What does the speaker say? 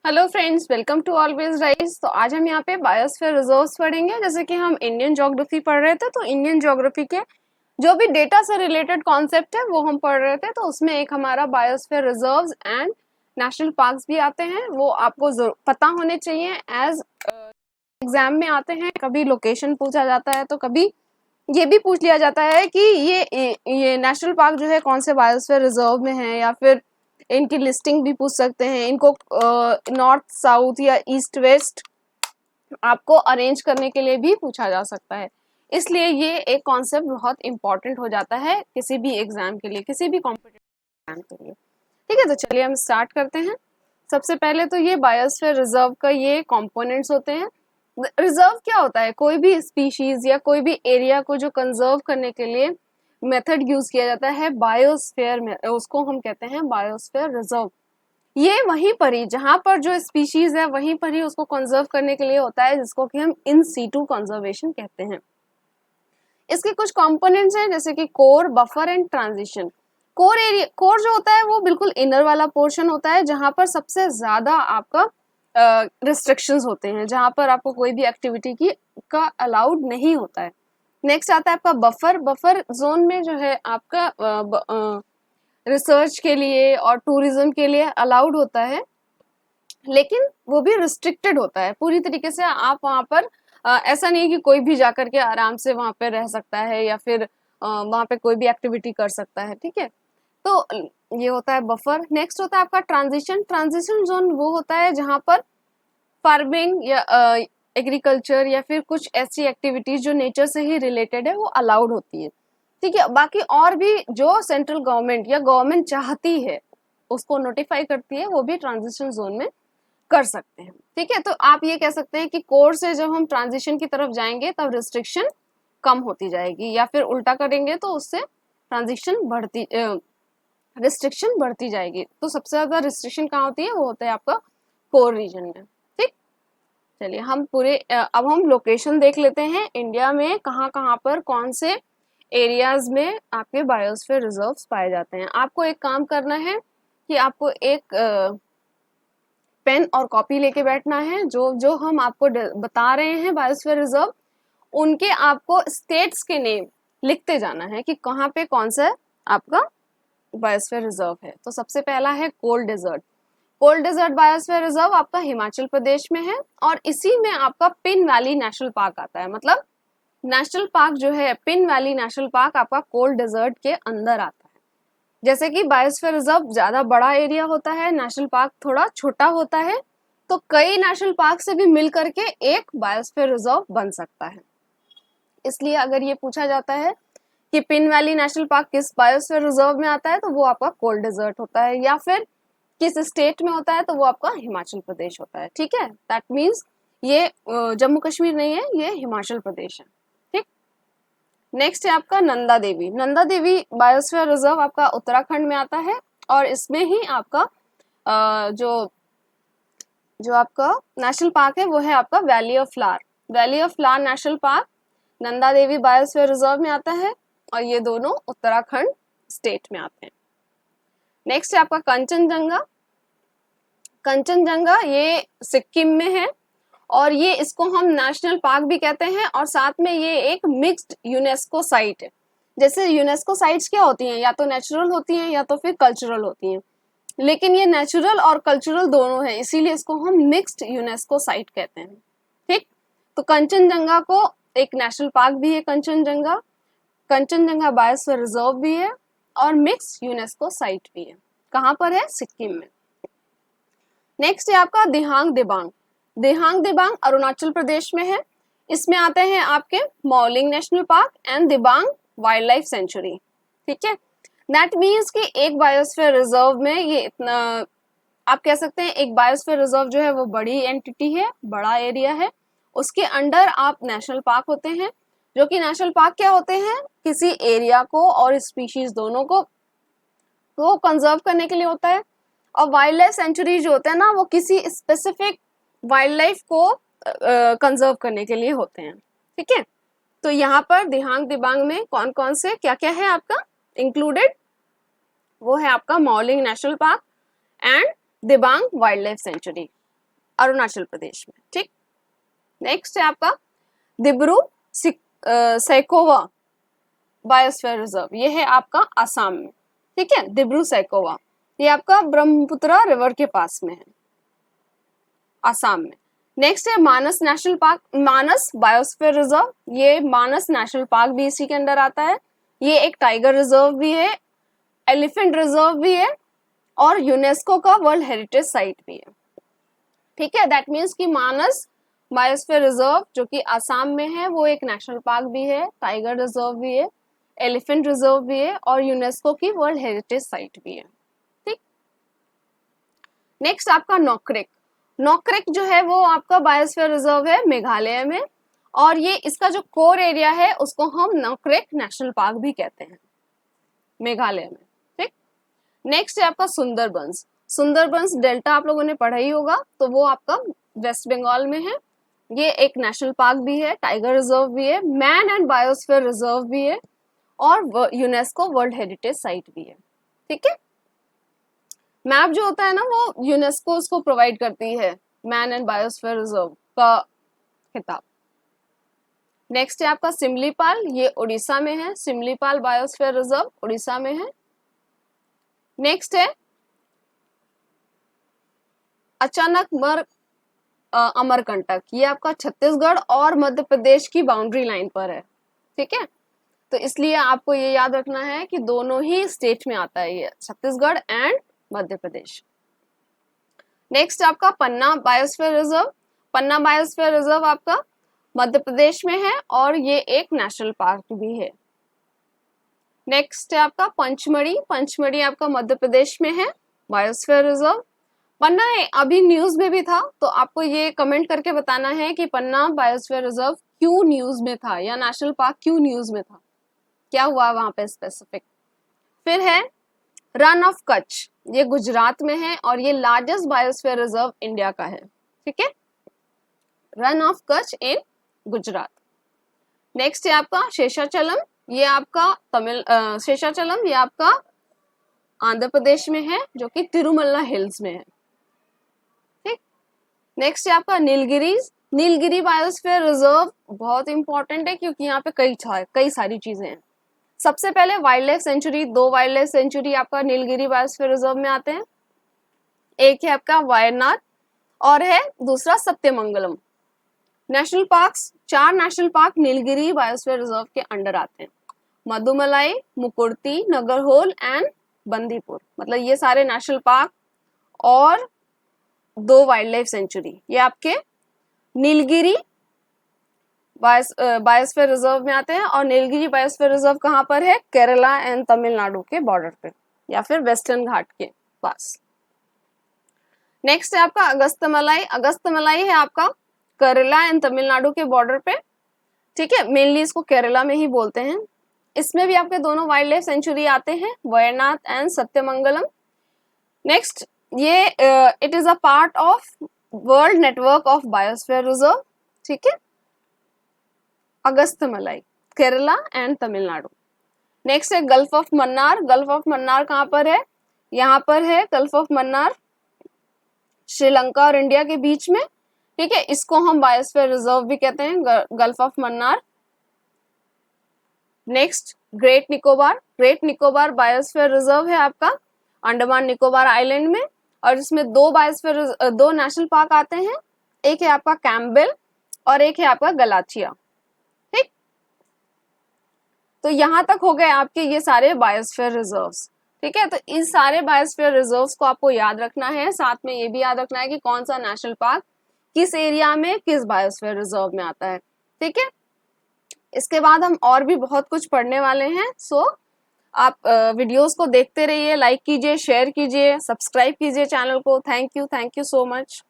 Hello friends, welcome to always rise. तो आज हम यहाँ पे बायोस्फीयर रिजर्व्स पढ़ेंगे। जैसे कि हम इंडियन ज्योग्राफी पढ़ रहे थे, तो इंडियन ज्योग्राफी के जो भी डेटा से रिलेटेड कॉन्सेप्ट है वो हम पढ़ रहे थे। तो उसमें एक हमारा biosphere reserves and national parks भी आते हैं, वो आपको पता होने चाहिए। एज एग्जाम में आते हैं, कभी लोकेशन पूछा जाता है तो कभी ये भी पूछ लिया जाता है कि ये नेशनल पार्क जो है कौन से बायोस्फीयर रिजर्व में है, या फिर इनकी लिस्टिंग भी पूछ सकते हैं। इनको नॉर्थ साउथ या ईस्ट वेस्ट आपको अरेंज करने के लिए भी पूछा जा सकता है। इसलिए ये एक कॉन्सेप्ट बहुत इंपॉर्टेंट हो जाता है किसी भी एग्जाम के लिए, किसी भी कॉम्पिटिटिव एग्जाम के लिए। ठीक है, तो चलिए हम स्टार्ट करते हैं। सबसे पहले तो ये बायोस्फीयर रिजर्व का ये कंपोनेंट्स होते हैं। रिजर्व क्या होता है? कोई भी स्पीशीज या कोई भी एरिया को जो कंजर्व करने के लिए मेथड यूज किया जाता है बायोस्फीयर में, उसको हम कहते हैं बायोस्फीयर रिजर्व। ये वहीं पर ही, जहां पर जो स्पीशीज है वहीं पर ही उसको कंजर्व करने के लिए होता है, जिसको कि हम इन सीटू कंजर्वेशन कहते हैं। इसके कुछ कंपोनेंट्स हैं, जैसे कि core, buffer and transition. Core area, core जो होता है वो बिल्कुल इनर वाला पोर्शन होता है, जहां पर सबसे ज्यादा आपका रिस्ट्रिक्शंस होते हैं, जहां पर आपको कोई भी एक्टिविटी की का अलाउड नहीं होता है। नेक्स्ट आता है आपका बफर। बफर जोन में जो है आपका रिसर्च के लिए और टूरिज्म के लिए अलाउड होता है, लेकिन वो भी रिस्ट्रिक्टेड होता है पूरी तरीके से। आप वहाँ पर ऐसा नहीं कि कोई भी जाकर के आराम से वहाँ पे रह सकता है या फिर वहाँ पे कोई भी एक्टिविटी कर सकता है। ठीक है, तो ये होता है बफर। नेक्स्ट होता है आपका ट्रांजिशन। ट्रांजिशन जोन वो होता है जहाँ पर फार्मिंग या एग्रीकल्चर या फिर कुछ ऐसी एक्टिविटीज जो नेचर से ही रिलेटेड है वो अलाउड होती है। ठीक है, बाकी और भी जो सेंट्रल गवर्नमेंट या गवर्नमेंट चाहती है उसको नोटिफाई करती है, वो भी ट्रांजिशन जोन में कर सकते हैं। ठीक है, तो आप ये कह सकते हैं कि कोर से जब हम ट्रांजिशन की तरफ जाएंगे तब रिस्ट्रिक्शन कम होती जाएगी, या फिर उल्टा करेंगे तो उससे ट्रांजिशन बढ़ती रिस्ट्रिक्शन बढ़ती जाएगी। तो सबसे ज्यादा रिस्ट्रिक्शन कहाँ होती है? वो होता है आपका कोर रीजन में। ठीक, चलिए हम पूरे अब हम लोकेशन देख लेते हैं इंडिया में कहाँ कहाँ पर कौन से एरियाज में आपके बायोस्फीयर रिजर्व्स पाए जाते हैं। आपको एक काम करना है कि आपको एक पेन और कॉपी लेके बैठना है। जो जो हम आपको बता रहे हैं बायोस्फीयर रिजर्व, उनके आपको स्टेट्स के नेम लिखते जाना है कि कहाँ पे कौन सा आपका बायोस्फीयर रिजर्व है। तो सबसे पहला है cold desert. Cold desert biosphere reserve आपका हिमाचल प्रदेश में है, और इसी में आपका पिन वैली नेशनल पार्क आता है। मतलब नेशनल पार्क जो है पिन वैली नेशनल पार्क आपका कोल्ड डेजर्ट के अंदर आता है। जैसे कि बायोस्फीयर रिजर्व ज्यादा बड़ा एरिया होता है, नेशनल पार्क थोड़ा छोटा होता है, तो कई नेशनल पार्क से भी मिल करके एक बायोस्फीयर रिजर्व बन सकता है। इसलिए अगर ये पूछा जाता है कि पिन वैली नेशनल पार्क किस बायोस्फीयर रिजर्व में आता है, तो वो आपका कोल्ड डेजर्ट होता है, या फिर किस स्टेट में होता है तो वो आपका हिमाचल प्रदेश होता है। ठीक है, दैट मीन्स ये जम्मू कश्मीर नहीं है, ये हिमाचल प्रदेश है। ठीक, नेक्स्ट है आपका नंदा देवी। नंदा देवी बायोस्फीयर रिजर्व आपका उत्तराखंड में आता है, और इसमें ही आपका जो जो आपका नेशनल पार्क है वो है आपका valley of flower. Valley of flower national park Nanda Devi biosphere reserve में आता है, और ये दोनों उत्तराखंड स्टेट में आते हैं। नेक्स्ट है आपका कंचनजंगा। कंचनजंगा ये सिक्किम में है, और ये इसको हम नेशनल पार्क भी कहते हैं, और साथ में ये एक मिक्स्ड यूनेस्को साइट है। जैसे यूनेस्को साइट्स क्या होती हैं, या तो नेचुरल होती हैं या तो फिर कल्चरल होती हैं, लेकिन ये नेचुरल और कल्चरल दोनों है, इसीलिए इसको हम मिक्स्ड यूनेस्को साइट कहते हैं। ठीक, तो कंचनजंगा को एक नेशनल पार्क भी है कंचनजंगा, कंचनजंगा बायोस्फीयर रिजर्व भी है, और मिक्स यूनेस्को साइट भी है। कहाँ पर है? सिक्किम में। नेक्स्ट है आपका दिहांग दिबांग। दिहांग दिबांग अरुणाचल प्रदेश में है। इसमें आते हैं आपके Mouling national park and Dibang wildlife century. ठीक है, दैट मीन्स कि एक बायोस्फीयर रिजर्व में ये इतना आप कह सकते हैं, एक बायोस्फीयर रिजर्व जो है वो बड़ी एंटिटी है, बड़ा एरिया है, उसके अंडर आप नेशनल पार्क होते हैं, जो कि नेशनल पार्क क्या होते हैं? किसी एरिया को और स्पीशीज दोनों को वो कंजर्व करने के लिए होता है। और वाइल्ड लाइफ सेंचुरी जो होता है ना, वो किसी स्पेसिफिक वाइल्ड लाइफ को कंजर्व करने के लिए होते हैं। ठीक है, तो यहाँ पर दिहांग दिबांग में कौन कौन से क्या क्या है आपका इंक्लूडेड? वो है आपका Mouling national park and Dibang wildlife sanctuary. Arunachal Pradesh में। ठीक, नेक्स्ट है आपका दिब्रू सैखोवा बायोस्फीयर रिजर्व, ये है आपका आसाम में। ठीक है, दिब्रू सैखोवा, ये आपका ब्रह्मपुत्र रिवर के पास में है, आसाम में। नेक्स्ट है मानस नेशनल पार्क, मानस बायोस्फीयर रिजर्व, ये मानस नेशनल पार्क भी इसी के अंडर आता है। ये एक टाइगर रिजर्व भी है, एलिफेंट रिजर्व भी है और यूनेस्को का वर्ल्ड हेरिटेज साइट भी है। ठीक है, दैट मीन्स कि मानस बायोस्फीयर रिजर्व जो कि आसाम में है वो एक नेशनल पार्क भी है, टाइगर रिजर्व भी है, एलिफेंट रिजर्व भी है और यूनेस्को की वर्ल्ड हेरिटेज साइट भी है। ठीक, नेक्स्ट आपका नोकरेक, नोकरेक जो है वो आपका बायोस्फीयर रिजर्व है मेघालय में और ये इसका जो कोर एरिया है उसको हम नोकरेक नेशनल पार्क भी कहते हैं मेघालय में। ठीक, नेक्स्ट है आपका सुंदरबंस, सुंदरबंस डेल्टा आप लोगों ने पढ़ा ही होगा, तो वो आपका वेस्ट बंगाल में है। ये एक नेशनल पार्क भी है, टाइगर रिजर्व भी है, मैन एंड बायोस्फीयर रिजर्व भी है और यूनेस्को वर्ल्ड हेरिटेज साइट भी है। ठीक है, मैप जो होता है ना वो यूनेस्को उसको प्रोवाइड करती है, मैन एंड बायोस्फीयर रिजर्व का खिताब। नेक्स्ट है आपका सिमलीपाल, ये उड़ीसा में है, सिमलीपाल बायोस्फीयर रिजर्व उड़ीसा में है। नेक्स्ट है अचानकमर अमरकंटक, ये आपका छत्तीसगढ़ और मध्य प्रदेश की बाउंड्री लाइन पर है। ठीक है, तो इसलिए आपको ये याद रखना है कि दोनों ही स्टेट में आता है ये, छत्तीसगढ़ एंड मध्य प्रदेश। नेक्स्ट आपका पन्ना बायोस्फीयर रिजर्व, पन्ना बायोस्फीयर रिजर्व आपका मध्य प्रदेश में है और ये एक नेशनल पार्क भी है। नेक्स्ट है आपका पंचमढ़ी, पंचमढ़ी आपका मध्य प्रदेश में है, बायोस्फीयर रिजर्व। पन्ना अभी न्यूज में भी था, तो आपको ये कमेंट करके बताना है कि पन्ना बायोस्फीयर रिजर्व क्यों न्यूज में था या नेशनल पार्क क्यों न्यूज में था, क्या हुआ वहां पे स्पेसिफिक। फिर है रन ऑफ कच्छ, ये गुजरात में है और ये लार्जेस्ट बायोस्फीयर रिजर्व इंडिया का है। ठीक है, run of Kutch in Gujarat. Next है आपका शेषाचलम, ये आपका शेषाचलम ये आपका आंध्र प्रदेश में है जो कि तिरुमल्ला हिल्स में है। ठीक, नेक्स्ट है आपका नीलगिरीज, नीलगिरी बायोस्फीयर रिजर्व बहुत इंपॉर्टेंट है क्योंकि यहाँ पे कई सारी चीजें हैं। सबसे पहले wild life sanctuary, 2 wild life sanctuary आपका नीलगिरी बायोस्फीयर रिजर्व में आते हैं, एक है आपका वायनाड और है दूसरा Sathyamangalam. National parks, 4 national park Nilgiri biosphere reserve के अंडर आते हैं, मधुमलाई, मुकुर्ती, नगरहोल एंड बंदीपुर, मतलब ये सारे नेशनल पार्क और 2 वाइल्ड लाइफ सेंचुरी ये आपके नीलगिरी बायोस्फीयर रिजर्व में आते हैं। और नीलगिरी बायोस्फीयर रिजर्व कहाँ पर है, केरला एंड तमिलनाडु के बॉर्डर पे या फिर वेस्टर्न घाट के पास। नेक्स्ट है आपका अगस्तमलाई, अगस्तमलाई है आपका केरला एंड तमिलनाडु के बॉर्डर पे। ठीक है, मेनली इसको केरला में ही बोलते हैं। इसमें भी आपके दोनों वाइल्ड लाइफ सेंचुरी आते हैं, वायनाड एंड सत्यमंगलम। नेक्स्ट ये it is a part of world network of biosphere reserve. ठीक है, अगस्तमलाई केरला एंड तमिलनाडु। नेक्स्ट है gulf of Mannar, gulf of Mannar कहाँ पर है, यहाँ पर है गल्फ ऑफ मन्नार, श्रीलंका और इंडिया के बीच में। ठीक है, इसको हम बायोस्फीयर रिजर्व भी कहते हैं, gulf of Mannar. Next great Nicobar, great Nicobar biosphere reserve है आपका अंडमान निकोबार आइलैंड में और इसमें 2 नेशनल पार्क आते हैं, एक है आपका कैम्पबेल और एक है आपका गलाचिया। ठीक, तो यहां तक हो गए आपके ये सारे बायोस्फीयर रिजर्व्स। ठीक है, तो इस सारे बायोस्फीयर रिजर्व्स को आपको याद रखना है, साथ में ये भी याद रखना है कि कौन सा नेशनल पार्क किस एरिया में किस बायोस्फीयर रिजर्व में आता है। ठीक है, इसके बाद हम और भी बहुत कुछ पढ़ने वाले हैं। सो आप वीडियोस को देखते रहिए, लाइक कीजिए, शेयर कीजिए, सब्सक्राइब कीजिए चैनल को। Thank you so much.